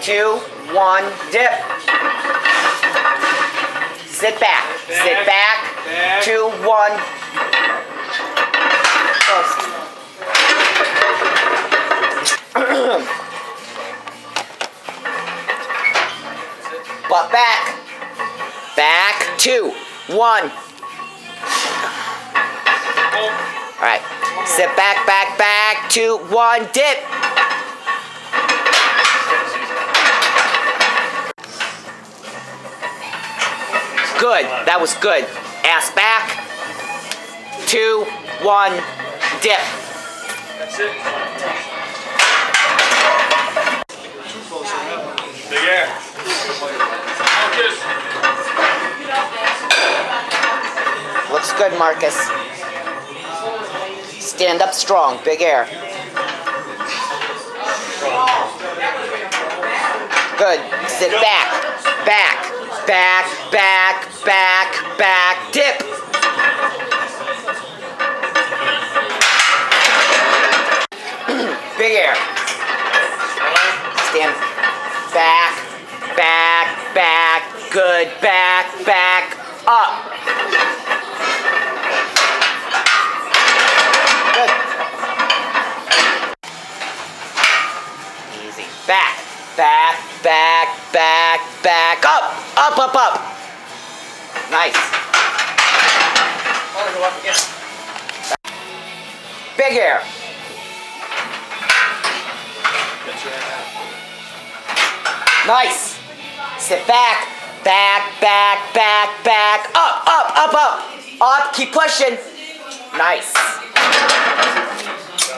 2, 1, dip. Sit back. Sit back. 2, 1. Butt back. Back. 2, 1. All right. Sit back, back, back. 2, 1, dip. Good. That was good. Ass back. 2, 1, dip. That's it. Big air. Looks good, Marcus. Stand up strong. Big air. Good. Sit back. Back. Back. Back. Back. Back. Dip. Big air. Stand back, back, back, good, back, back, up. Good. Easy. Back, back, back, back, back, up, up, up, up. Nice. Big air. Nice. Sit back, back, back, back, back, up, up, up, up. Up, keep pushing. Nice.